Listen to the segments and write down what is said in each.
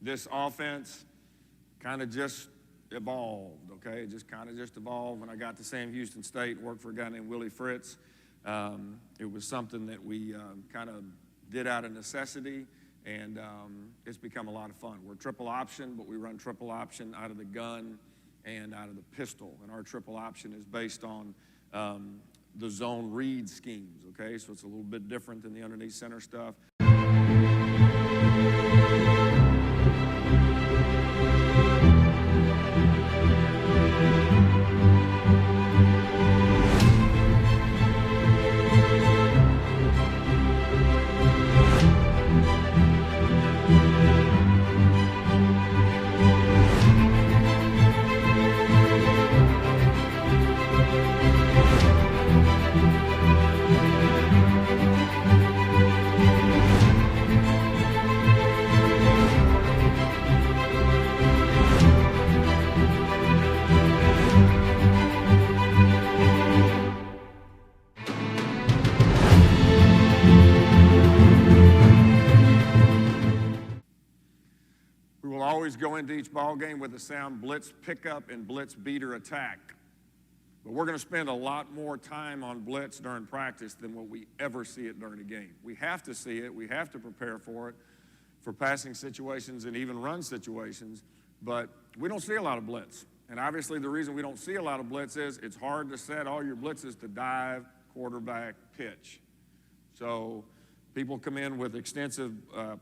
This offense kind of just evolved, okay? It just kind of just evolved. When I got to Sam Houston State and worked for a guy named Willie Fritz, it was something that we kind of did out of necessity, and it's become a lot of fun. We're triple option, but we run triple option out of the gun and out of the pistol, and our triple option is based on the zone read schemes, okay? So it's a little bit different than the underneath center stuff. Go into each ball game with the sound blitz pickup and blitz beater attack. But we're going to spend a lot more time on blitz during practice than what we ever see it during a game. We have to see it. We have to prepare for it, for passing situations and even run situations. But we don't see a lot of blitz. And obviously the reason we don't see a lot of blitz is it's hard to set all your blitzes to dive, quarterback, pitch. So people come in with extensive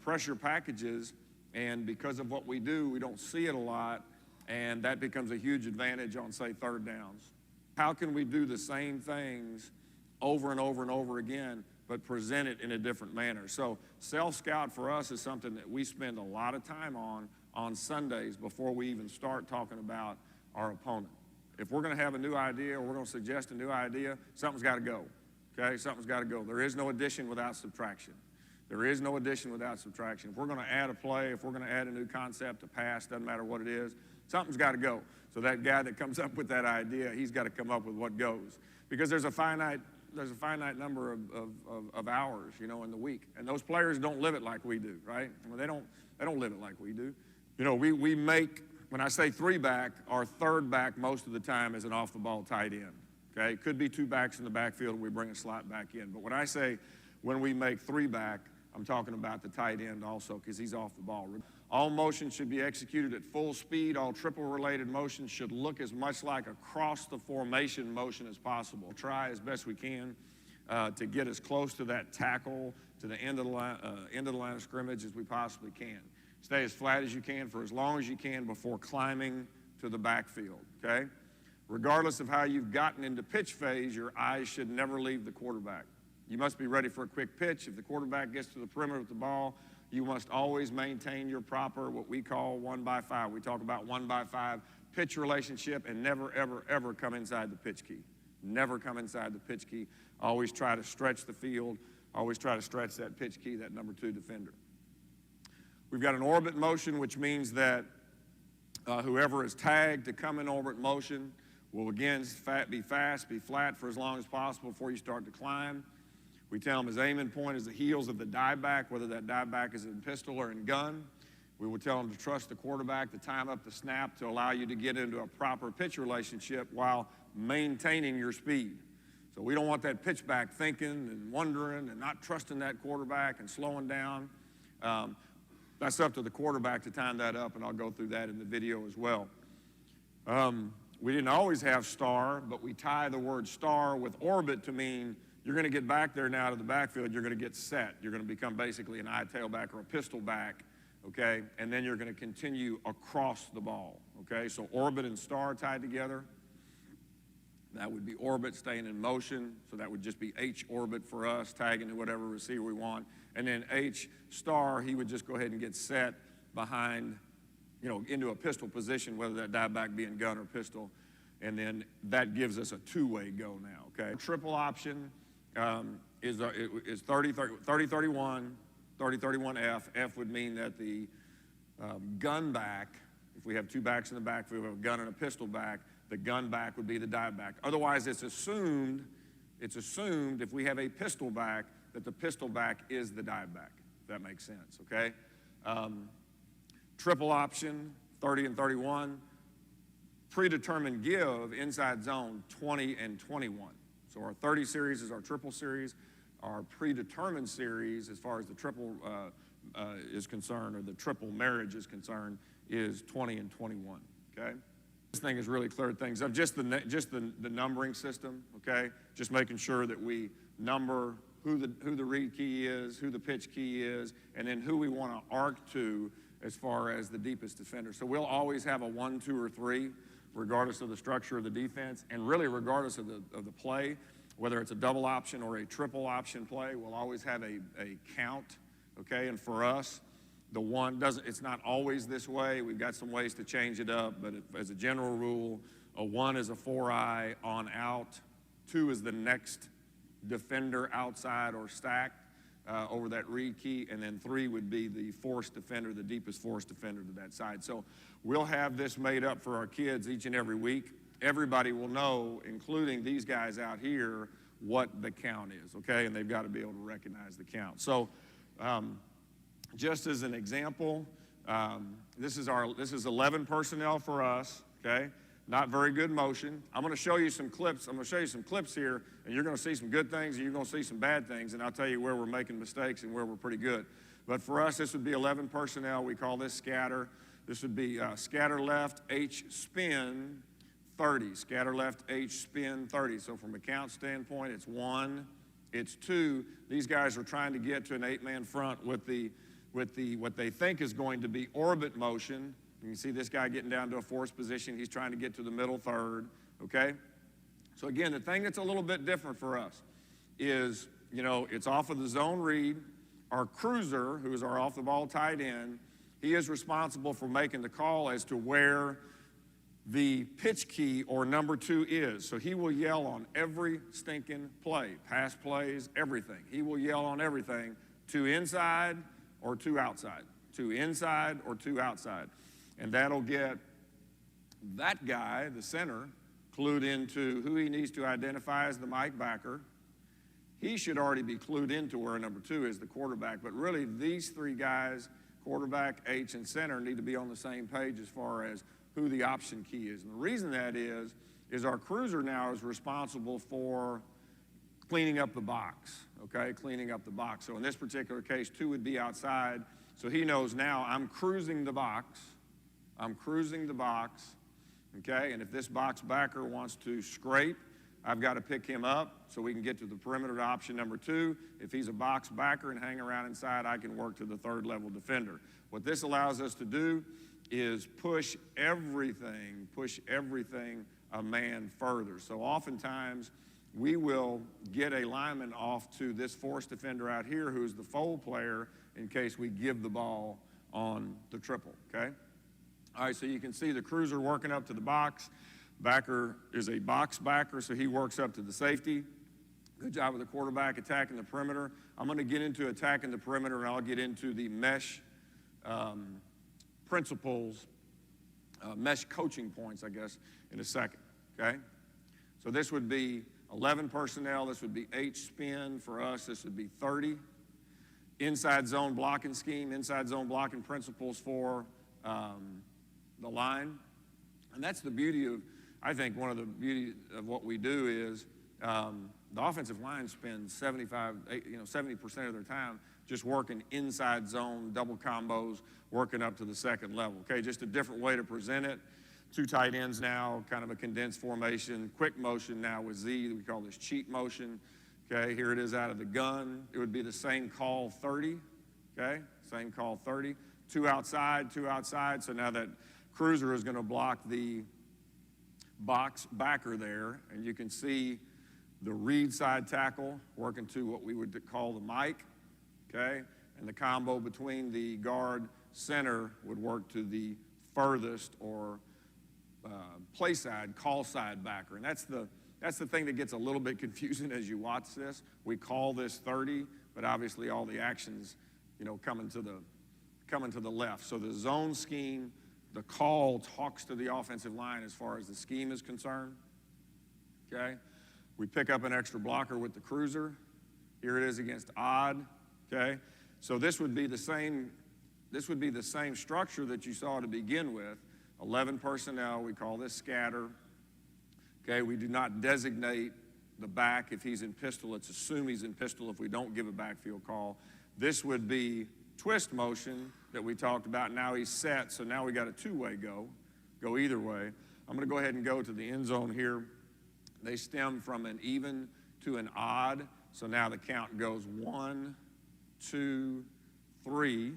pressure packages, and because of what we do, we don't see it a lot, and that becomes a huge advantage on, say, third downs. How can we do the same things over and over and over again, but present it in a different manner? So self-scout for us is something that we spend a lot of time on Sundays before we even start talking about our opponent. If we're going to have a new idea or we're going to suggest a new idea, something's got to go, okay? Something's got to go. There is no addition without subtraction. There is no addition without subtraction. If we're going to add a play, if we're going to add a new concept, a pass, doesn't matter what it is, something's got to go. So that guy that comes up with that idea, he's got to come up with what goes. Because there's a finite number of hours, you know, in the week. And those players don't live it like we do, right? I mean, they don't live it like we do. You know, we make, when I say three back, our third back most of the time is an off-the-ball tight end, okay? It could be two backs in the backfield and we bring a slot back in. But when I say when we make three back, I'm talking about the tight end also because he's off the ball. All motions should be executed at full speed. All triple-related motions should look as much like a cross-the-formation motion as possible. Try as best we can to get as close to that tackle, to the end of the line of scrimmage as we possibly can. Stay as flat as you can for as long as you can before climbing to the backfield, okay? Regardless of how you've gotten into pitch phase, your eyes should never leave the quarterback. You must be ready for a quick pitch. If the quarterback gets to the perimeter with the ball, you must always maintain your proper, what we call 1x5. We talk about 1x5 pitch relationship and never, ever, ever come inside the pitch key. Never come inside the pitch key. Always try to stretch the field. Always try to stretch that pitch key, that number 2 defender. We've got an orbit motion, which means that whoever is tagged to come in orbit motion will again be fast, be flat for as long as possible before you start to climb. We tell them his aiming point is the heels of the dive back, whether that dive back is in pistol or in gun. We will tell them to trust the quarterback to time up the snap to allow you to get into a proper pitch relationship while maintaining your speed. So we don't want that pitch back thinking and wondering and not trusting that quarterback and slowing down. That's up to the quarterback to time that up, and I'll go through that in the video as well. We didn't always have star, but we tie the word star with orbit to mean you're going to get back there now to the backfield, you're going to get set. You're going to become basically an eye tailback or a pistol back, okay? And then you're going to continue across the ball, okay? So orbit and star tied together. That would be orbit staying in motion, so that would just be H orbit for us, tagging to whatever receiver we want. And then H star, he would just go ahead and get set behind, you know, into a pistol position, whether that dive back being gun or pistol. And then that gives us a two-way go now, okay? Triple option is 30-31, 30-31F. F would mean that the gun back, if we have two backs in the backfield, we have a gun and a pistol back, the gun back would be the dive back. Otherwise, it's assumed if we have a pistol back that the pistol back is the dive back, if that makes sense, okay? triple option, 30 and 31. Predetermined give, inside zone, 20 and 21. So our 30 series is our triple series. Our predetermined series, as far as the triple is concerned, or the triple marriage is concerned, is 20 and 21, okay? This thing has really cleared things up. Just the numbering system, okay? Just making sure that we number who the read key is, who the pitch key is, and then who we want to arc to as far as the deepest defender. So we'll always have a 1, 2, or 3, regardless of the structure of the defense, and really regardless of the play, whether it's a double option or a triple option play, we'll always have a count, okay? And for us, the one it's not always this way. We've got some ways to change it up, but as a general rule, a 1 is a 4-eye on out, 2 is the next defender outside or stacked over that read key, and then 3 would be the force defender, the deepest force defender to that side. So we'll have this made up for our kids each and every week. Everybody will know, including these guys out here, what the count is, okay? And they've got to be able to recognize the count. So just as an example, this is 11 personnel for us, okay? Not very good motion. I'm going to show you some clips. I'm going to show you some clips here, and you're going to see some good things, and you're going to see some bad things, and I'll tell you where we're making mistakes and where we're pretty good. But for us, this would be 11 personnel. We call this scatter. This would be scatter left, H spin 30. Scatter left, H spin 30. So from a count standpoint, it's 1, it's 2. These guys are trying to get to an 8-man front with what they think is going to be orbit motion. You can see this guy getting down to a force position. He's trying to get to the middle third, okay? So again, the thing that's a little bit different for us is, it's off of the zone read. Our cruiser, who is our off-the-ball tight end, he is responsible for making the call as to where the pitch key or number 2 is. So he will yell on every stinking play, pass plays, everything. He will yell on everything, 2 inside or 2 outside, 2 inside or 2 outside. And that'll get that guy, the center, clued into who he needs to identify as the Mike backer. He should already be clued into where number 2 is, the quarterback. But really, these 3 guys, quarterback, H, and center, need to be on the same page as far as who the option key is. And the reason that is our cruiser now is responsible for cleaning up the box, okay? Cleaning up the box. So in this particular case, 2 would be outside. So he knows now I'm cruising the box. I'm cruising the box, okay? And if this box backer wants to scrape, I've got to pick him up so we can get to the perimeter option number 2. If he's a box backer and hang around inside, I can work to the 3rd level defender. What this allows us to do is push everything a man further. So oftentimes, we will get a lineman off to this force defender out here who's the fold player in case we give the ball on the triple, okay? All right, so you can see the cruiser working up to the box. Backer is a box backer, so he works up to the safety. Good job with the quarterback attacking the perimeter. I'm going to get into attacking the perimeter, and I'll get into the mesh principles, mesh coaching points, I guess, in a second, okay? So this would be 11 personnel. This would be H spin. For us, this would be 30. Inside zone blocking scheme, inside zone blocking principles for the line. And that's the beauty of, I think one of the beauty of what we do is the offensive line spends 70% of their time just working inside zone, double combos, working up to the 2nd level. Okay, just a different way to present it. 2 tight ends now, kind of a condensed formation, quick motion now with Z. We call this cheat motion. Okay, here it is out of the gun. It would be the same call 30. Okay, same call 30. 2 outside, 2 outside. So now that cruiser is going to block the box backer there, and you can see the read side tackle working to what we would call the Mike, okay? And the combo between the guard center would work to the furthest or play side, call side backer. And that's the thing that gets a little bit confusing as you watch this. We call this 30, but obviously all the actions, coming to the left. So the zone scheme, the call talks to the offensive line as far as the scheme is concerned, okay? We pick up an extra blocker with the cruiser. Here it is against odd, okay? So this would be the same this would be the same structure that you saw to begin with. 11 personnel, we call this scatter. Okay, we do not designate the back if he's in pistol. Let's assume he's in pistol if we don't give a backfield call. This would be twist motion that we talked about. Now he's set, so now we got a two-way go either way. I'm going to go ahead and go to the end zone here. They stem from an even to an odd, so now the count goes 1, 2, 3.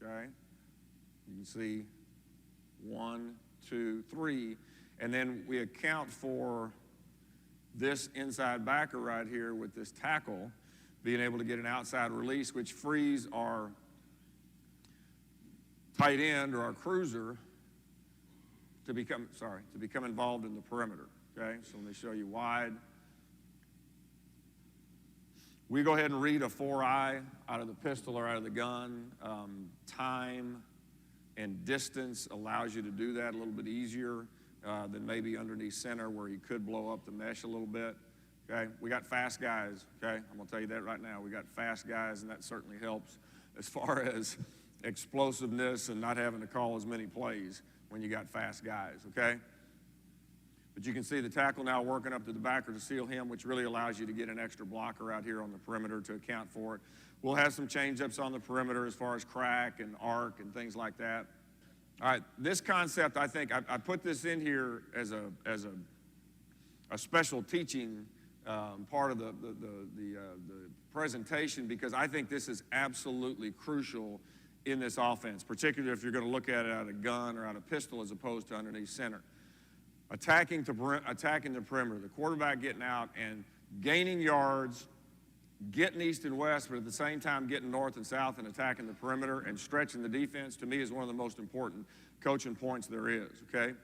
Okay, you can see 1, 2, 3, and then we account for this inside backer right here with this tackle being able to get an outside release, which frees our tight end or our cruiser to become involved in the perimeter. Okay, so let me show you wide. We go ahead and read a 4-eye out of the pistol or out of the gun. Time and distance allows you to do that a little bit easier than maybe underneath center where you could blow up the mesh a little bit. Okay, we got fast guys. Okay, I'm gonna tell you that right now. We got fast guys, and that certainly helps as far as explosiveness and not having to call as many plays when you got fast guys. Okay. But you can see the tackle now working up to the backer to seal him, which really allows you to get an extra blocker out here on the perimeter to account for it. We'll have some change-ups on the perimeter as far as crack and arc and things like that. All right, this concept, I think, I put this in here as a special teaching part of the presentation because I think this is absolutely crucial in this offense, particularly if you're going to look at it out of gun or out of pistol as opposed to underneath center. Attacking the perimeter, the quarterback getting out and gaining yards, getting east and west, but at the same time getting north and south and attacking the perimeter and stretching the defense, to me, is one of the most important coaching points there is, okay?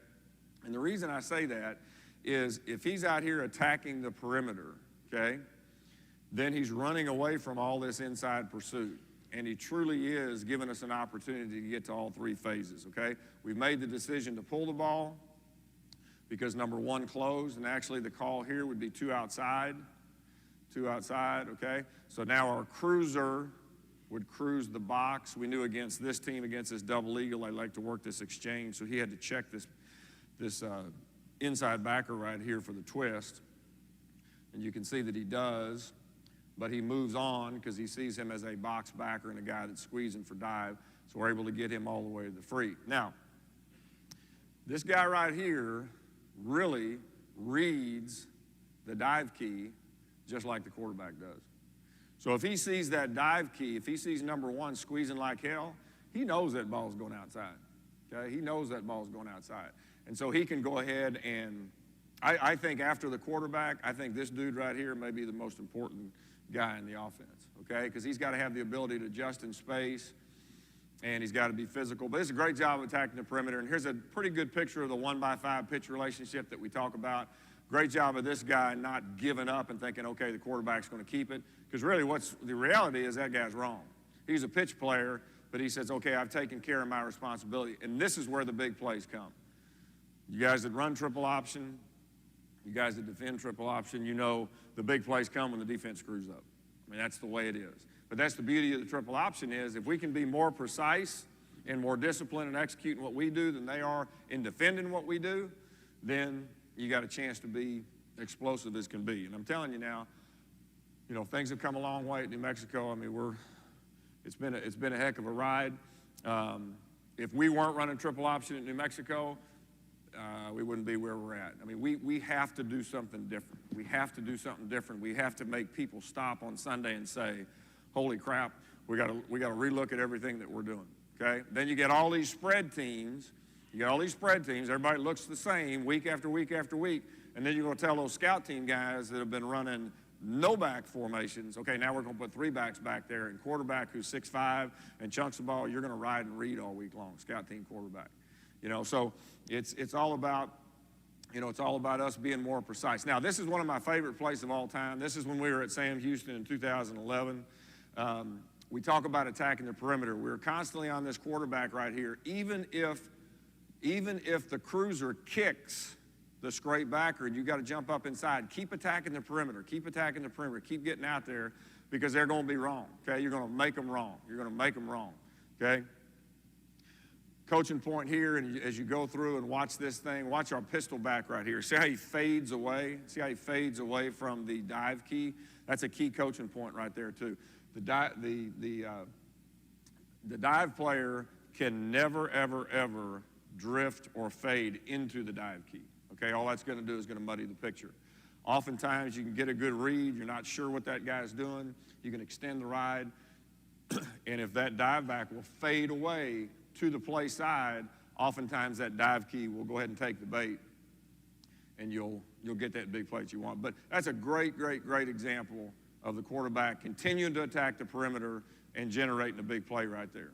And the reason I say that is if he's out here attacking the perimeter, okay, then he's running away from all this inside pursuit. And he truly is giving us an opportunity to get to all three phases, okay? We've made the decision to pull the ball because number one closed, and actually the call here would be two outside, okay? So now our cruiser would cruise the box. We knew against this team, against this double eagle, I'd like to work this exchange, so he had to check this inside backer right here for the twist. And you can see that he does, but he moves on because he sees him as a box backer and a guy that's squeezing for dive, so we're able to get him all the way to the free. Now, this guy right here really reads the dive key just like the quarterback does. So if he sees that dive key, if he sees number one squeezing like hell, he knows that ball's going outside, okay? He knows that ball's going outside. And so he can go ahead and, I think after the quarterback, I think this dude right here may be the most important guy in the offense, okay? Because he's got to have the ability to adjust in space, and he's got to be physical. But it's a great job of attacking the perimeter. And here's a pretty good picture of the 1-by-5 pitch relationship that we talk about. Great job of this guy not giving up and thinking, okay, the quarterback's going to keep it. Because really the reality is that guy's wrong. He's a pitch player, but he says, okay, I've taken care of my responsibility. And this is where the big plays come. You guys that run triple option, you guys that defend triple option, you know the big plays come when the defense screws up. I mean, that's the way it is. But that's the beauty of the triple option is if we can be more precise and more disciplined in executing what we do than they are in defending what we do, then you got a chance to be explosive as can be. And I'm telling you now, you know, things have come a long way at New Mexico. I mean, it's been a heck of a ride. If we weren't running triple option at New Mexico, we wouldn't be where we're at. I mean, we have to do something different. We have to do something different. We have to make people stop on Sunday and say, holy crap, we got to relook at everything that we're doing, okay? Then you get all these spread teams. Everybody looks the same week after week after week. And then you're going to tell those scout team guys that have been running no back formations, okay, now we're going to put three backs back there and quarterback who's 6'5" and chunks the ball, you're going to ride and read all week long, scout team quarterback. You know, so it's all about, you know, it's all about us being more precise. Now, this is one of my favorite plays of all time. This is when we were at Sam Houston in 2011. We talk about attacking the perimeter. We're constantly on this quarterback right here. Even if the cruiser kicks the straight backer, and you got to jump up inside. Keep attacking the perimeter. Keep attacking the perimeter. Keep getting out there because they're going to be wrong, okay? You're going to make them wrong. You're going to make them wrong, okay? Coaching point here, and as you go through and watch this thing, watch our pistol back right here. See how he fades away? See how he fades away from the dive key? That's a key coaching point right there, too. The dive player can never, ever, ever drift or fade into the dive key. Okay, all that's going to do is going to muddy the picture. Oftentimes, you can get a good read. You're not sure what that guy's doing. You can extend the ride. And if that dive back will fade away to the play side, oftentimes that dive key will go ahead and take the bait, and you'll get that big play that you want. But that's a great, great, great example of the quarterback continuing to attack the perimeter and generating a big play right there.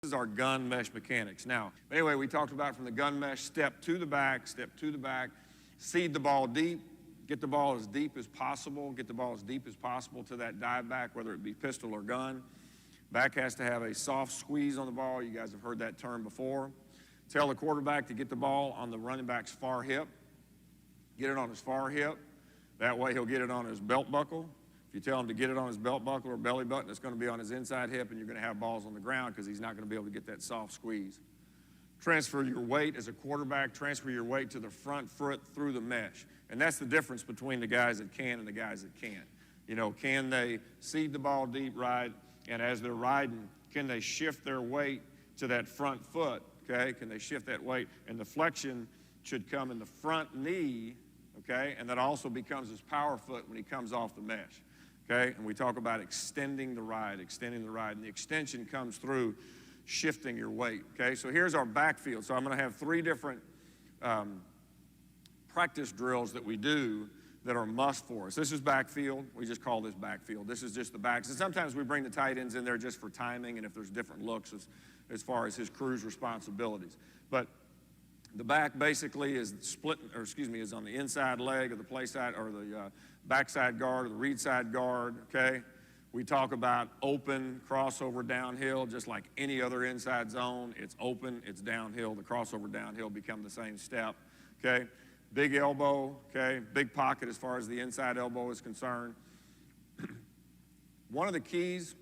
is our gun mesh mechanics. Now, anyway, we talked about from the gun mesh, step to the back, seed the ball deep, get the ball as deep as possible, to that dive back, whether it be pistol or gun. Back has to have a soft squeeze on the ball. You guys have heard that term before. Tell the quarterback to get the ball on the running back's far hip. Get it on his far hip. That way he'll get it on his belt buckle. If you tell him to get it on his belt buckle or belly button, it's going to be on his inside hip, and you're going to have balls on the ground because he's not going to be able to get that soft squeeze. Transfer your weight as a quarterback, transfer your weight to the front foot through the mesh. And that's the difference between the guys that can and the guys that can't. You know, can they seed the ball deep, ride, and as they're riding, can they shift their weight to that front foot, okay? Can they shift that weight? And the flexion should come in the front knee, okay? And that also becomes his power foot when he comes off the mesh. Okay, and we talk about extending the ride, and the extension comes through shifting your weight. Okay, so here's our backfield. So I'm going to have 3 different practice drills that we do that are must for us. This is backfield. We just call this backfield. This is just the backs. And sometimes we bring the tight ends in there just for timing and if there's different looks as far as his crew's responsibilities. But the back basically is is on the inside leg of the play side or the backside guard or the read side guard, okay? We talk about open, crossover downhill, just like any other inside zone. It's open, it's downhill. The crossover downhill become the same step, okay? Big elbow, okay? Big pocket as far as the inside elbow is concerned. One of the keys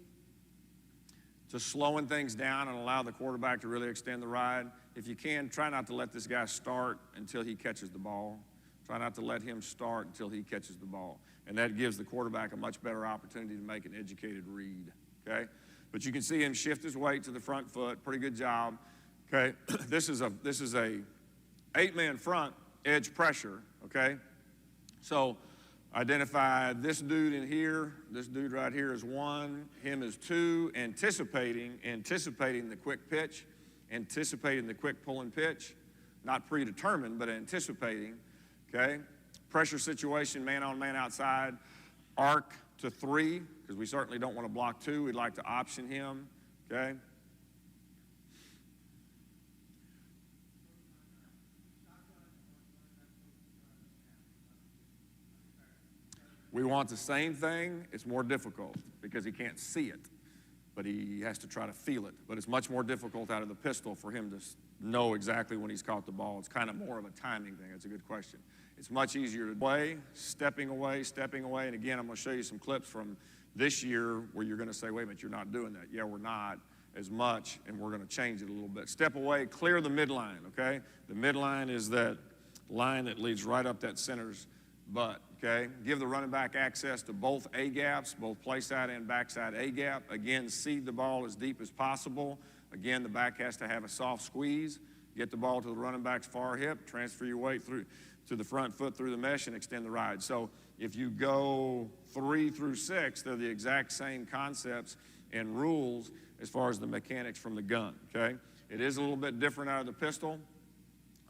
to slowing things down and allow the quarterback to really extend the ride, if you can, try not to let this guy start until he catches the ball. Try not to let him start until he catches the ball. And that gives the quarterback a much better opportunity to make an educated read, okay? But you can see him shift his weight to the front foot. Pretty good job, okay? This is a 8-man front edge pressure, okay? So identify this dude in here. This dude right here is 1. Him is 2. Anticipating the quick pitch, anticipating the quick pull and pitch. Not predetermined, but anticipating. Okay, pressure situation, man on, man outside, arc to 3, because we certainly don't want to block 2. We'd like to option him, okay? We want the same thing. It's more difficult because he can't see it, but he has to try to feel it. But it's much more difficult out of the pistol for him to know exactly when he's caught the ball. It's kind of more of a timing thing. That's a good question. It's much easier to stepping away. And again, I'm going to show you some clips from this year where you're going to say, wait a minute, you're not doing that. Yeah, we're not as much, and we're going to change it a little bit. Step away, clear the midline, okay? The midline is that line that leads right up that center's butt, okay? Give the running back access to both A-gaps, both play side and backside A-gap. Again, seed the ball as deep as possible. Again, the back has to have a soft squeeze. Get the ball to the running back's far hip, transfer your weight through to the front foot through the mesh and extend the ride. So if you go 3 through 6, they're the exact same concepts and rules as far as the mechanics from the gun, okay? It is a little bit different out of the pistol.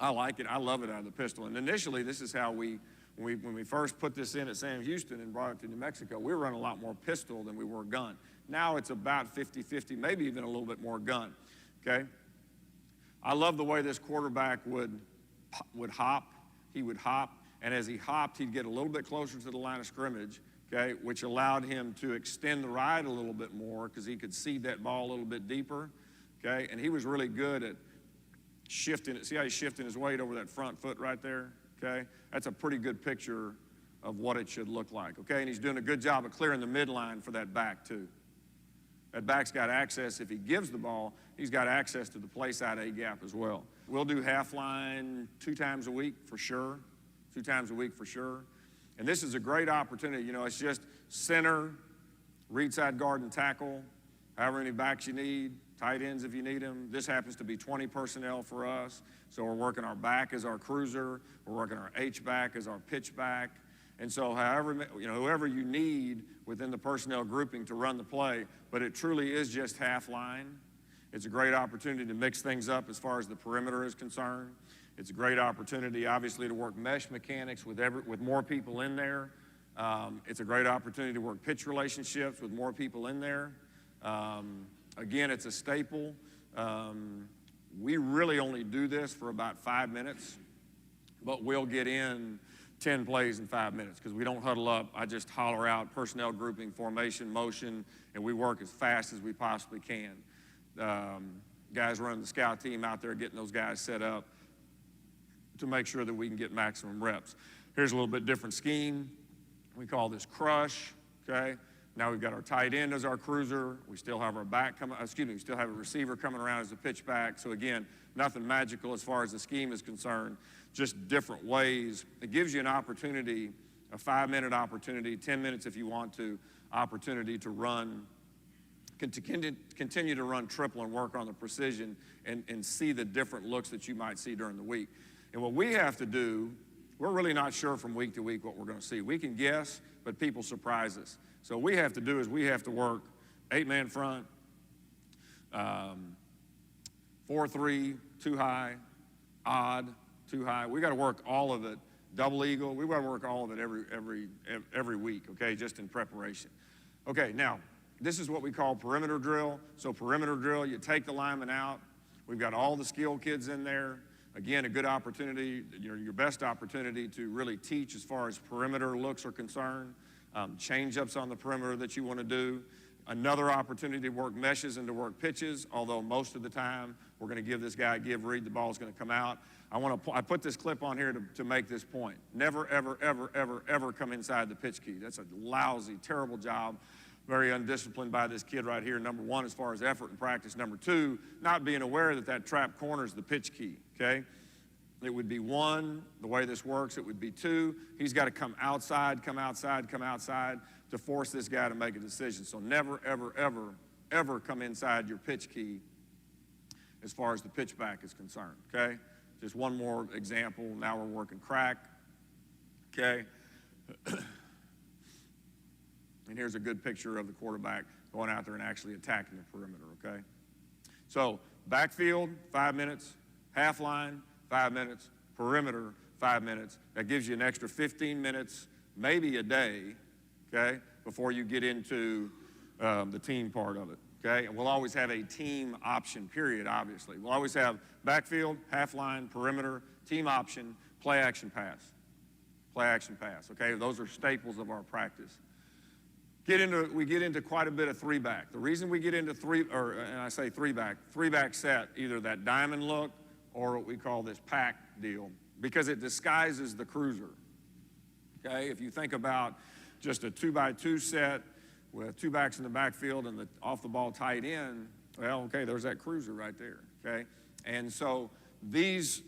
I like it. I love it out of the pistol. And initially, this is how when we first put this in at Sam Houston and brought it to New Mexico, we were running a lot more pistol than we were gun. Now it's about 50-50, maybe even a little bit more gun, okay? I love the way this quarterback would hop. He would hop, and as he hopped, he'd get a little bit closer to the line of scrimmage, okay, which allowed him to extend the ride a little bit more because he could seed that ball a little bit deeper, okay? And he was really good at shifting it. See how he's shifting his weight over that front foot right there, okay? That's a pretty good picture of what it should look like, okay? And he's doing a good job of clearing the midline for that back, too. That back's got access. If he gives the ball, he's got access to the play side A-gap as well. We'll do half line 2 times a week for sure. 2 times a week for sure. And this is a great opportunity. You know, it's just center, read side guard and tackle, however many backs you need, tight ends if you need them. This happens to be 20 personnel for us. So we're working our back as our cruiser. We're working our H-back as our pitch back. And so whoever you need within the personnel grouping to run the play, but it truly is just half line. It's a great opportunity to mix things up as far as the perimeter is concerned. It's a great opportunity, obviously, to work mesh mechanics with more people in there. It's a great opportunity to work pitch relationships with more people in there. Again, it's a staple. We really only do this for about 5 minutes, but we'll get in 10 plays in 5 minutes because we don't huddle up. I just holler out personnel grouping, formation, motion, and we work as fast as we possibly can. Guys running the scout team out there getting those guys set up to make sure that we can get maximum reps. Here's a little bit different scheme. We call this crush, okay? Now we've got our tight end as our cruiser. We still have our we still have a receiver coming around as a pitch back. So again, nothing magical as far as the scheme is concerned, just different ways. It gives you an opportunity, a 5-minute opportunity, 10 minutes if you want to, opportunity to run, continue to run triple and work on the precision and see the different looks that you might see during the week. And what we have to do, we're really not sure from week to week what we're going to see. We can guess, but people surprise us. So what we have to do is we have to work 8-man front, 4-3, too high, odd, too high. We got to work all of it. Double eagle. We got to work all of it every week. Okay, just in preparation. Okay, now this is what we call perimeter drill. So perimeter drill, you take the lineman out. We've got all the skill kids in there. Again, a good opportunity, your best opportunity to really teach as far as perimeter looks are concerned. Change-ups on the perimeter that you want to do. Another opportunity to work meshes and to work pitches, although most of the time we're going to give this guy a read, the ball's going to come out. I put this clip on here to make this point. Never, ever, ever, ever, ever come inside the pitch key. That's a lousy, terrible job. Very undisciplined by this kid right here, number one, as far as effort and practice. Number two, not being aware that that trap corner is the pitch key, okay? It would be 1, the way this works. It would be 2, he's got to come outside to force this guy to make a decision. So never, ever, ever, ever come inside your pitch key as far as the pitch back is concerned, okay? Just one more example. Now we're working crack, okay? And here's a good picture of the quarterback going out there and actually attacking the perimeter, okay? So backfield, 5 minutes. Half line, 5 minutes. Perimeter, 5 minutes. That gives you an extra 15 minutes, maybe a day, okay, before you get into the team part of it, okay? And we'll always have a team option period, obviously. We'll always have backfield, half line, perimeter, team option, play action pass. Play action pass, okay? Those are staples of our practice. We get into quite a bit of 3-back. The reason we get into three-back set, either that diamond look or what we call this pack deal, because it disguises the cruiser, okay? If you think about just a 2-by-2 set with 2 backs in the backfield and the off-the-ball tight end, well, okay, there's that cruiser right there, okay? And so this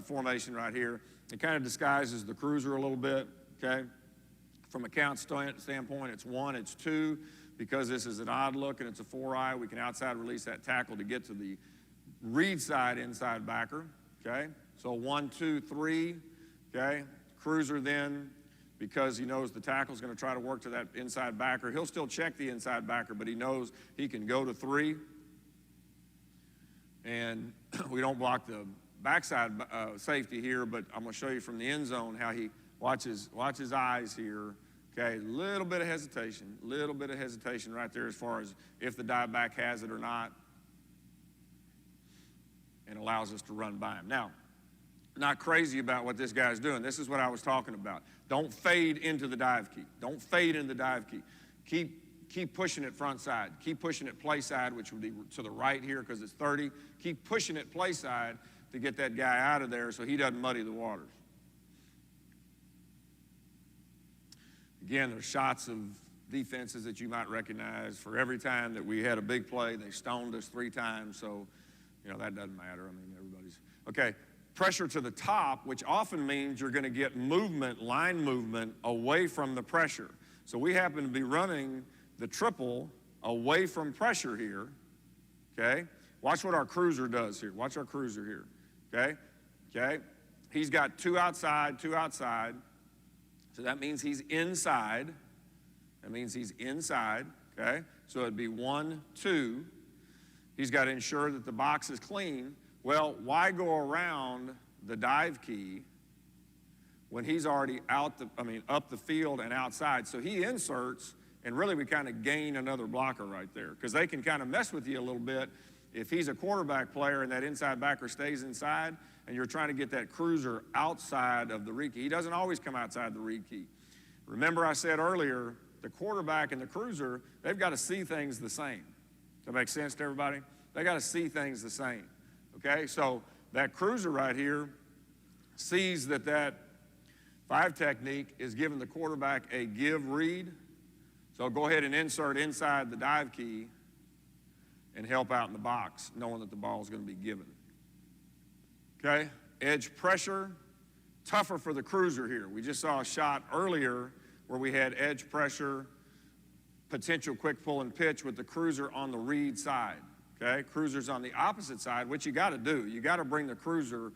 formation right here, it kind of disguises the cruiser a little bit, okay? From a count standpoint, it's 1, it's 2. Because this is an odd look and it's a 4-eye, we can outside release that tackle to get to the read side inside backer, okay? So 1, 2, 3, okay? Cruiser then, because he knows the tackle's going to try to work to that inside backer, he'll still check the inside backer, but he knows he can go to 3. And we don't block the backside safety here, but I'm going to show you from the end zone how he watch his eyes here, okay? A little bit of hesitation right there as far as if the dive back has it or not, and allows us to run by him. Now, not crazy about what this guy's doing. This is what I was talking about. Don't fade into the dive key. Don't fade in the dive key. Keep pushing it front side. Keep pushing it play side, which would be to the right here because it's 30. Keep pushing it play side to get that guy out of there so he doesn't muddy the waters. Again, there's shots of defenses that you might recognize. For every time that we had a big play, they stoned us 3 times, so, that doesn't matter. I mean, everybody's, okay. Pressure to the top, which often means you're going to get movement, line movement, away from the pressure. So we happen to be running the triple away from pressure here, okay? Watch what our cruiser does here. Watch our cruiser here, okay? Okay? He's got 2 outside, 2 outside. So that means he's inside. Okay? So it'd be 1, 2. He's got to ensure that the box is clean. Well, why go around the dive key when he's already up the field and outside? So he inserts, and really we kind of gain another blocker right there because they can kind of mess with you a little bit if he's a quarterback player and that inside backer stays inside and you're trying to get that cruiser outside of the read key, he doesn't always come outside the read key. Remember I said earlier, the quarterback and the cruiser, they've got to see things the same. Does that make sense to everybody? They got to see things the same, okay? So that cruiser right here sees that that 5 technique is giving the quarterback a give read. So go ahead and insert inside the dive key and help out in the box, knowing that the ball is going to be given. Okay? Edge pressure, tougher for the cruiser here. We just saw a shot earlier where we had edge pressure, potential quick pull and pitch with the cruiser on the read side. Okay? Cruiser's on the opposite side, which you got to do. You got to bring the cruiser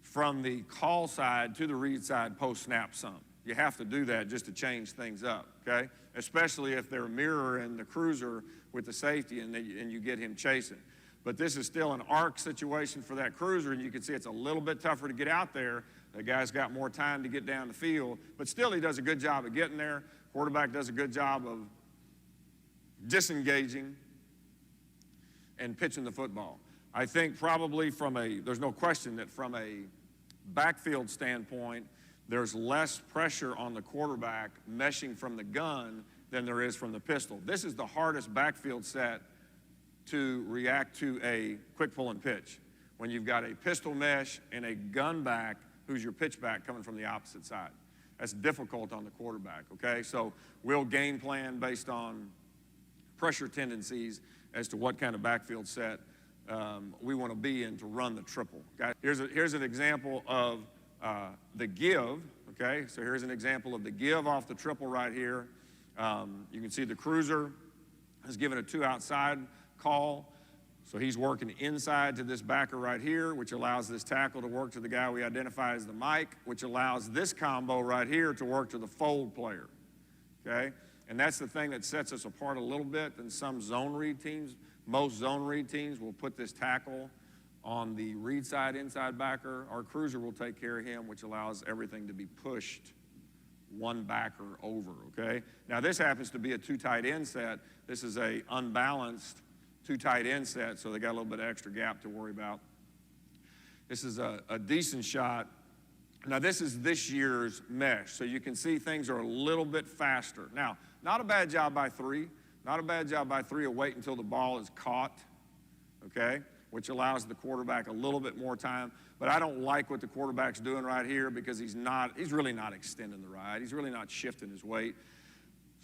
from the call side to the read side post-snap some. You have to do that just to change things up, okay? Especially if they're mirroring the cruiser with the safety and you get him chasing. But this is still an arc situation for that cruiser, and you can see it's a little bit tougher to get out there. The guy's got more time to get down the field, but still he does a good job of getting there. Quarterback does a good job of disengaging and pitching the football. I think probably there's no question that from a backfield standpoint, there's less pressure on the quarterback meshing from the gun than there is from the pistol. This is the hardest backfield set to react to a quick pull and pitch. When you've got a pistol mesh and a gun back who's your pitch back coming from the opposite side. That's difficult on the quarterback, okay? So we'll game plan based on pressure tendencies as to what kind of backfield set we want to be in to run the triple. Okay? Here's an example of the give, okay? So here's an example of the give off the triple right here. You can see the cruiser has given a 2 outside call. So he's working inside to this backer right here, which allows this tackle to work to the guy we identify as the Mike, which allows this combo right here to work to the fold player, okay? And that's the thing that sets us apart a little bit than some zone read teams. Most zone read teams will put this tackle on the read side inside backer. Our cruiser will take care of him, which allows everything to be pushed one backer over, okay? Now this happens to be a 2 tight end set. This is a unbalanced 2 tight end set, so they got a little bit of extra gap to worry about. This is a decent shot. Now this is this year's mesh, so you can see things are a little bit faster. Now, not a bad job by 3. Not a bad job by 3 of wait until the ball is caught, okay, which allows the quarterback a little bit more time. But I don't like what the quarterback's doing right here because he's really not extending the ride. He's really not shifting his weight.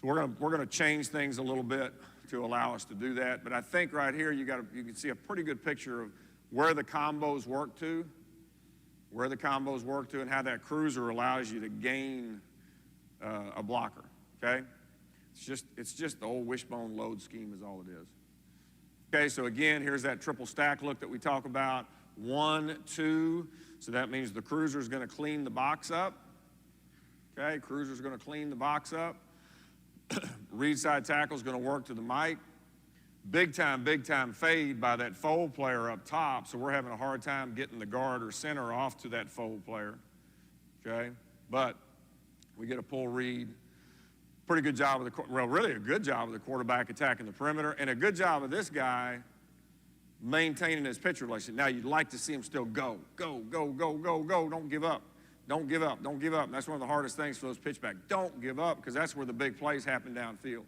So we're gonna change things a little bit to allow us to do that. But I think right here you can see a pretty good picture of where the combos work to, and how that cruiser allows you to gain a blocker, okay? It's just the old wishbone load scheme is all it is. Okay, so again, here's that triple stack look that we talk about. 1, 2, so that means the cruiser's gonna clean the box up. Okay, cruiser's gonna clean the box up. Read side tackle's gonna work to the Mike. Big time fade by that fold player up top, so we're having a hard time getting the guard or center off to that fold player, okay? But we get a pull read. Pretty good job of really a good job of the quarterback attacking the perimeter, and a good job of this guy maintaining his pitch relationship. Now, you'd like to see him still go. Don't give up. Don't give up. And that's one of the hardest things for those pitchbacks. Don't give up, because that's where the big plays happen downfield.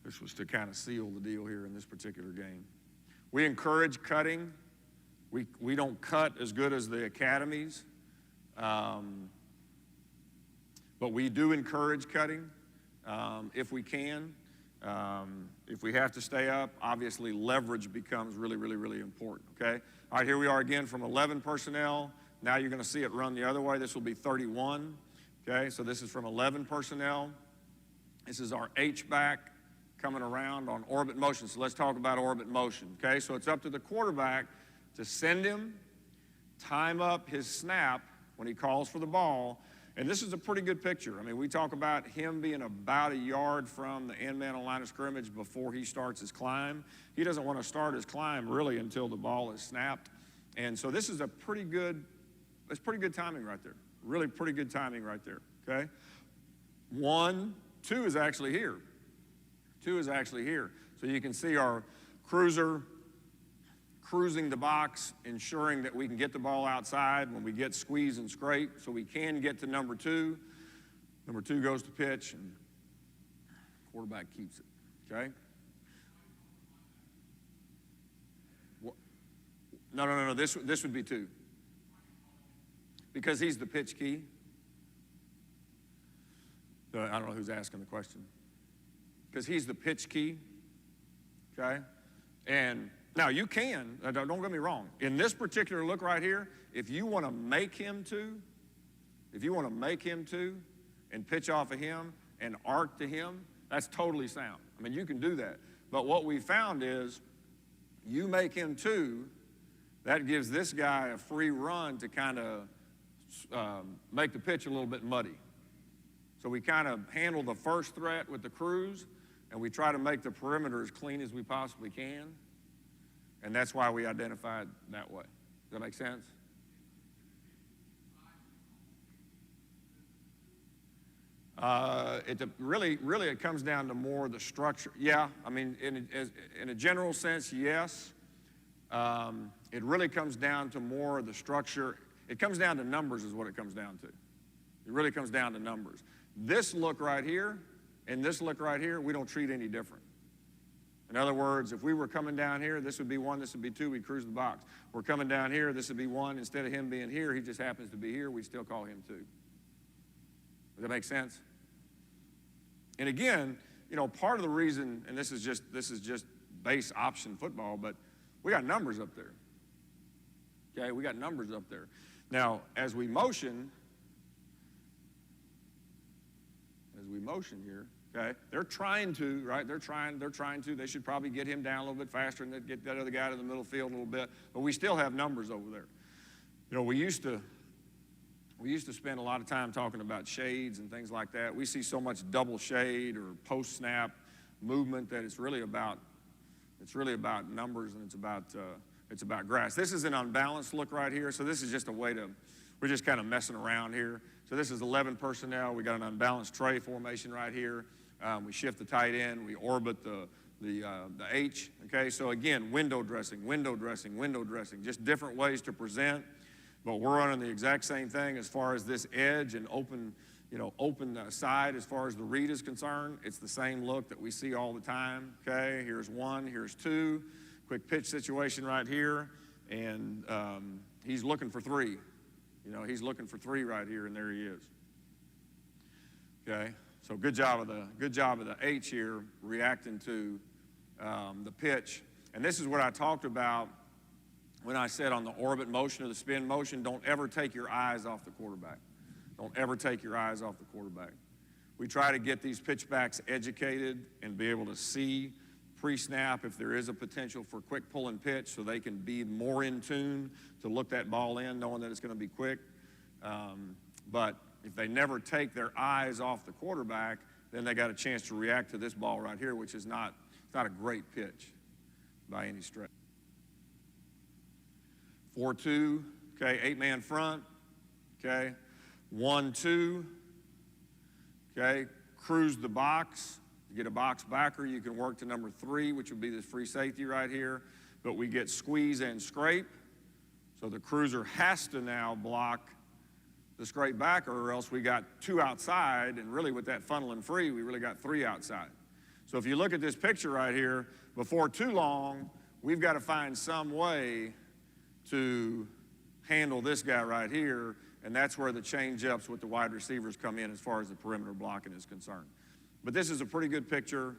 This was to kind of seal the deal here in this particular game. We encourage cutting. We don't cut as good as the academies. But we do encourage cutting if we can. If we have to stay up, obviously leverage becomes really important, okay? All right, here we are again from 11 personnel. Now you're gonna see it run the other way. This will be 31, okay? So this is from 11 personnel. This is our H-back coming around on orbit motion. So let's talk about orbit motion, okay? So it's up to the quarterback to send him, time up his snap when he calls for the ball. And this is a pretty good picture. I mean, we talk about him being about a yard from the end man on line of scrimmage before he starts his climb. He doesn't want to start his climb really until the ball is snapped. And so this is pretty good timing right there. Really pretty good timing right there, okay? 1, 2 is actually here. 2 is actually here. So you can see our cruiser cruising the box, ensuring that we can get the ball outside when we get squeeze and scrape, so we can get to number 2. Number 2 goes to pitch, and quarterback keeps it, okay? No, this would be 2. Because he's the pitch key. I don't know who's asking the question. Because he's the pitch key, okay? And now you can, don't get me wrong. In this particular look right here, if you want to make him 2, and pitch off of him and arc to him, that's totally sound. I mean, you can do that. But what we found is you make him 2, that gives this guy a free run to kind of make the pitch a little bit muddy. So we kind of handle the first threat with the cruise, and we try to make the perimeter as clean as we possibly can. And that's why we identified that way. Does that make sense? It comes down to more the structure. Yeah, I mean, in a general sense, yes. It really comes down to more of the structure. It comes down to numbers is what it comes down to. It really comes down to numbers. This look right here and this look right here, we don't treat any different. In other words, if we were coming down here, this would be 1, this would be 2, we'd cruise the box. We're coming down here, this would be 1. Instead of him being here, he just happens to be here, we still call him 2. Does that make sense? And again, you know, part of the reason, and this is just base option football, but we got numbers up there. Okay, we got numbers up there. Now, as we motion here, okay, they're trying to, right? They're trying to. They should probably get him down a little bit faster and then get that other guy to the middle field a little bit. But we still have numbers over there. You know, we used to spend a lot of time talking about shades and things like that. We see so much double shade or post snap movement that it's really about numbers, and it's about grass. This is an unbalanced look right here, so this is just a way to, we're just kind of messing around here. So this is 11 personnel. We got an unbalanced tray formation right here. We shift the tight end. We orbit the H. Okay, so again, window dressing, just different ways to present. But we're running the exact same thing as far as this edge and open side as far as the read is concerned. It's the same look that we see all the time. Okay, here's 1, here's 2. Quick pitch situation right here, and he's looking for 3. You know, he's looking for 3 right here, and there he is. Okay, so good job of the H here reacting to the pitch. And this is what I talked about when I said on the orbit motion or the spin motion, don't ever take your eyes off the quarterback. Don't ever take your eyes off the quarterback. We try to get these pitchbacks educated and be able to see pre-snap if there is a potential for quick pull and pitch, so they can be more in tune to look that ball in knowing that it's going to be quick. But if they never take their eyes off the quarterback, then they got a chance to react to this ball right here, which is not a great pitch by any stretch. 4-2, okay, 8-man front, okay, 1-2, okay, cruise the box. You get a box backer, you can work to number 3, which would be this free safety right here, but we get squeeze and scrape, so the cruiser has to now block the scrape backer, or else we got 2 outside, and really with that funnel and free, we really got 3 outside. So if you look at this picture right here, before too long, we've got to find some way to handle this guy right here, and that's where the change-ups with the wide receivers come in as far as the perimeter blocking is concerned. But this is a pretty good picture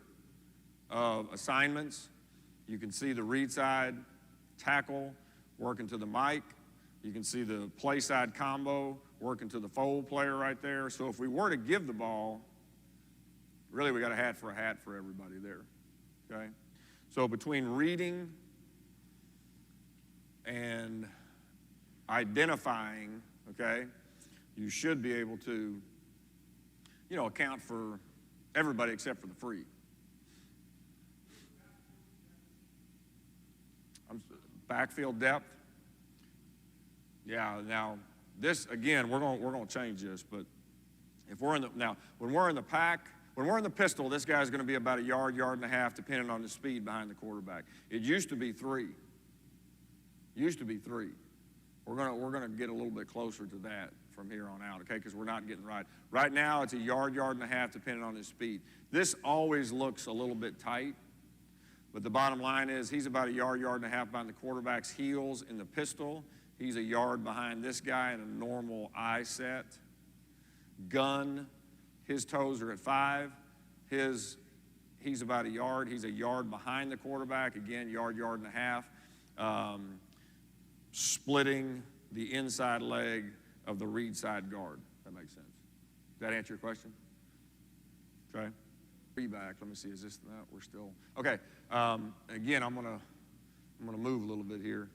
of assignments. You can see the read side tackle working to the mic. You can see the play side combo working to the fold player right there. So if we were to give the ball, really we got a hat for everybody there, okay? So between reading and identifying, okay, you should be able to, you know, account for everybody except for the free. Backfield depth. Yeah, now this again, we're going to change this, but if we're in the, now when we're in the pack, When we're in the pistol, this guy's going to be about a yard, yard and a half, depending on the speed behind the quarterback. It used to be 3. Used to be 3. We're gonna get a little bit closer to that from here on out, okay? Because we're not getting right. Right now, it's a yard, yard and a half, depending on his speed. This always looks a little bit tight, but the bottom line is he's about a yard, yard and a half behind the quarterback's heels in the pistol. He's a yard behind this guy in a normal eye set. Gun, his toes are at 5. He's about a yard. He's a yard behind the quarterback. Again, yard, yard and a half. Splitting the inside leg of the read side guard. That makes sense. Does that answer your question? Okay. Back. Let me see. Is this? No, we're still. Okay. Again, I'm gonna move a little bit here,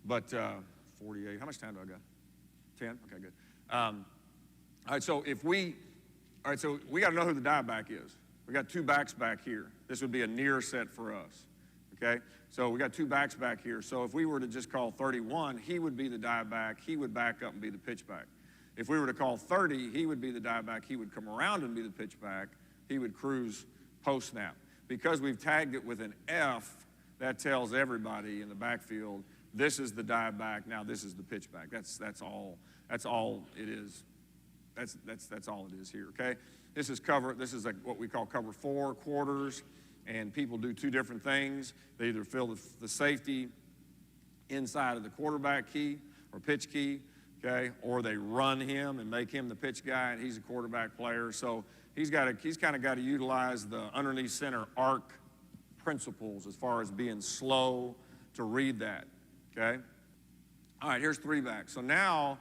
but 48. How much time do I got? 10. Okay, good. All right. So we got to know who the die back is. We got 2 backs back here. This would be a near set for us. Okay. So we got 2 backs back here. So if we were to just call 31, he would be the die back. He would back up and be the pitch back. If we were to call 30, he would be the die back. He would come around and be the pitch back. He would cruise post snap. Because we've tagged it with an F, that tells everybody in the backfield, this is the die back. Now this is the pitch back. That's all it is. That's all it is here. Okay. This is what we call cover 4 quarters. And people do 2 different things. They either fill the safety inside of the quarterback key or pitch key, okay, or they run him and make him the pitch guy, and he's a quarterback player. So he's kind of got to utilize the underneath center arc principles as far as being slow to read that, okay? All right, here's 3 backs. So now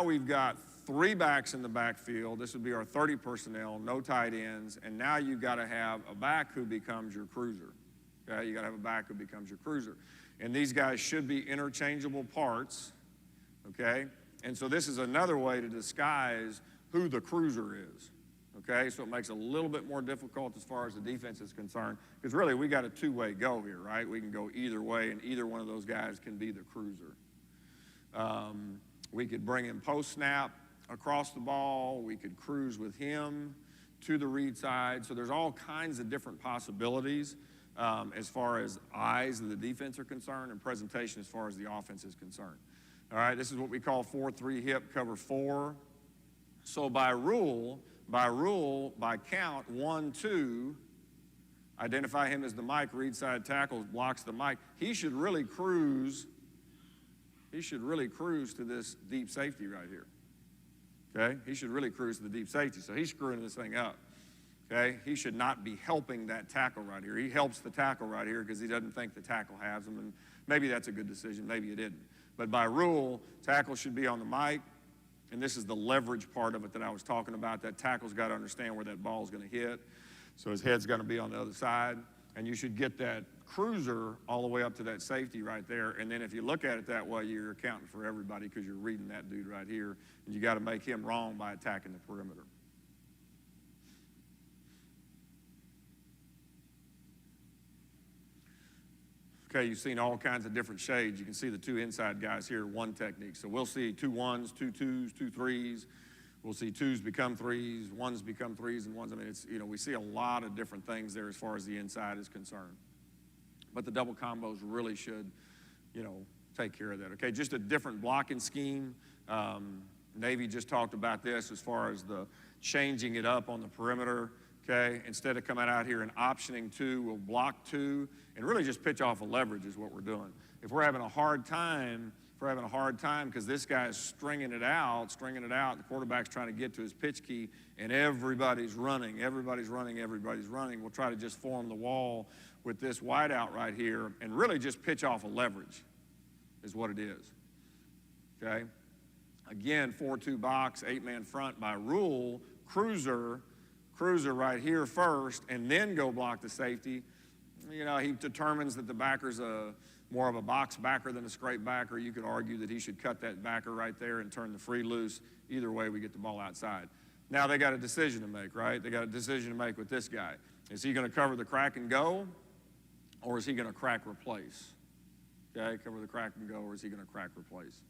we've got 3 backs in the backfield. This would be our 30 personnel, no tight ends, and now you've got to have a back who becomes your cruiser. Okay, you got to have a back who becomes your cruiser. And these guys should be interchangeable parts, okay? And so this is another way to disguise who the cruiser is, okay? So it makes it a little bit more difficult as far as the defense is concerned, because really we got a 2-way go here, right? We can go either way, and either one of those guys can be the cruiser. We could bring him post-snap across the ball. We could cruise with him to the read side. So there's all kinds of different possibilities as far as eyes of the defense are concerned and presentation as far as the offense is concerned. All right, this is what we call 4-3 hip cover 4. So by count, 1, 2, identify him as the Mike, read side tackles, blocks the Mike. He should really cruise to this deep safety right here. Okay? He should really cruise to the deep safety. So he's screwing this thing up. Okay? He should not be helping that tackle right here. He helps the tackle right here because he doesn't think the tackle has him, and maybe that's a good decision, maybe it isn't. But by rule, tackle should be on the mic, and this is the leverage part of it that I was talking about. That tackle's got to understand where that ball's going to hit, so his head's going to be on the other side, and you should get that cruiser all the way up to that safety right there. And then if you look at it that way, you're accounting for everybody because you're reading that dude right here, and you got to make him wrong by attacking the perimeter. Okay, you've seen all kinds of different shades. You can see the 2 inside guys here, 1 technique. So we'll see 2 1s, 2 2s, 2 3s. We'll see 2s become 3s, 1s become 3s, and 1s. I mean, it's, we see a lot of different things there as far as the inside is concerned. But the double combos really should, take care of that. Okay, just a different blocking scheme. Navy just talked about this as far as the changing it up on the perimeter. Okay, instead of coming out here and optioning 2, we'll block 2 and really just pitch off a leverage is what we're doing. If we're having a hard time because this guy's stringing it out, the quarterback's trying to get to his pitch key, and everybody's running, we'll try to just form the wall with this wideout right here and really just pitch off a leverage is what it is, okay? Again, 4-2 box, 8-man front by rule, cruiser right here first, and then go block the safety. He determines that the backer's more of a box backer than a straight backer. You could argue that he should cut that backer right there and turn the free loose. Either way, we get the ball outside. Now they got a decision to make, right? They got a decision to make with this guy. Is he going to cover the crack and go, or is he going to crack replace? Okay, cover the crack and go, or is he going to crack replace?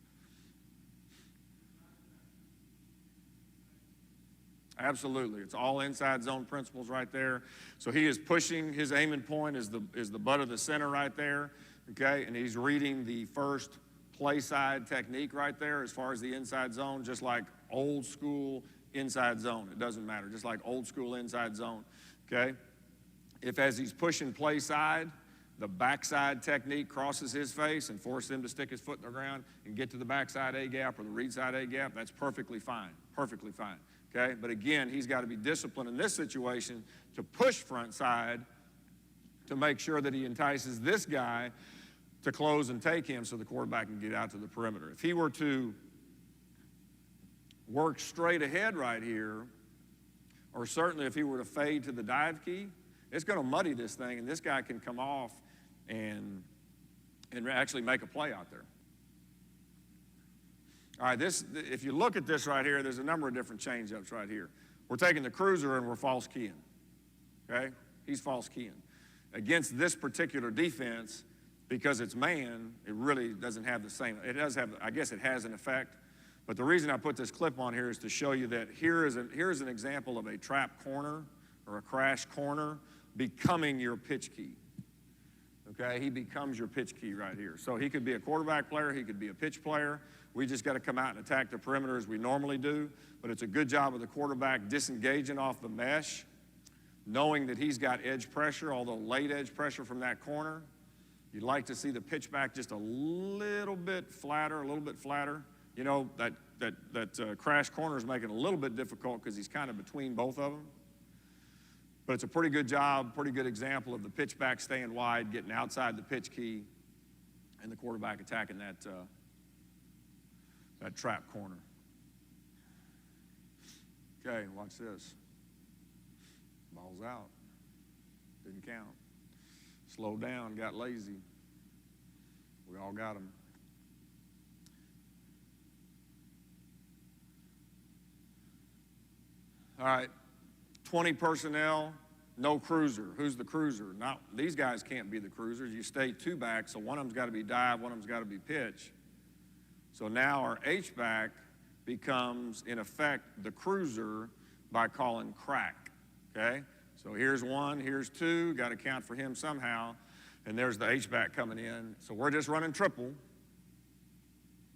Absolutely. It's all inside zone principles right there. So he is pushing, his aiming point is the butt of the center right there, okay? And he's reading the first play side technique right there as far as the inside zone, just like old school inside zone. It doesn't matter, just like old school inside zone, okay? If as he's pushing play side, the backside technique crosses his face and forces him to stick his foot in the ground and get to the backside A gap or the read side A gap, that's perfectly fine, okay? But again, he's got to be disciplined in this situation to push front side to make sure that he entices this guy to close and take him so the quarterback can get out to the perimeter. If he were to work straight ahead right here, or certainly if he were to fade to the dive key, it's going to muddy this thing, and this guy can come off and actually make a play out there. All right, if you look at this right here, there's a number of different change-ups right here. We're taking the cruiser and we're false keying, okay? He's false keying. Against this particular defense, because it's man, it really doesn't have the same, it does have, I guess it has an effect, but the reason I put this clip on here is to show you that here's an example of a trap corner or a crash corner becoming your pitch key. Okay, he becomes your pitch key right here. So he could be a quarterback player, he could be a pitch player. We just got to come out and attack the perimeter as we normally do, but it's a good job of the quarterback disengaging off the mesh, knowing that he's got edge pressure, although late edge pressure from that corner. You'd like to see the pitch back just a little bit flatter, You know, that crash corner is making it a little bit difficult because he's kind of between both of them. But it's a pretty good job, pretty good example of the pitch back staying wide, getting outside the pitch key, and the quarterback attacking that trap corner. Okay, watch this. Ball's out. Didn't count. Slowed down, got lazy. We all got him. All right. 20 personnel, no cruiser. Who's the cruiser? Not, these guys can't be the cruisers. You stay two back, so one of them's got to be dive, one of them's got to be pitch. So now our H-back becomes, in effect, the cruiser by calling crack, okay? So here's one, here's two, got to count for him somehow, and there's the H-back coming in. So we're just running triple.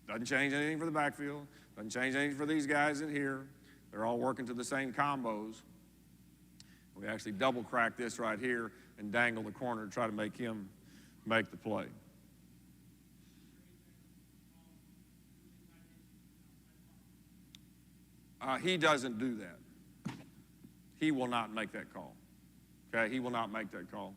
Doesn't change anything for the backfield, doesn't change anything for these guys in here. They're all working to the same combos. We actually double crack this right here and dangle the corner to try to make him make the play. He doesn't do that. He will not make that call. Okay, he will not make that call.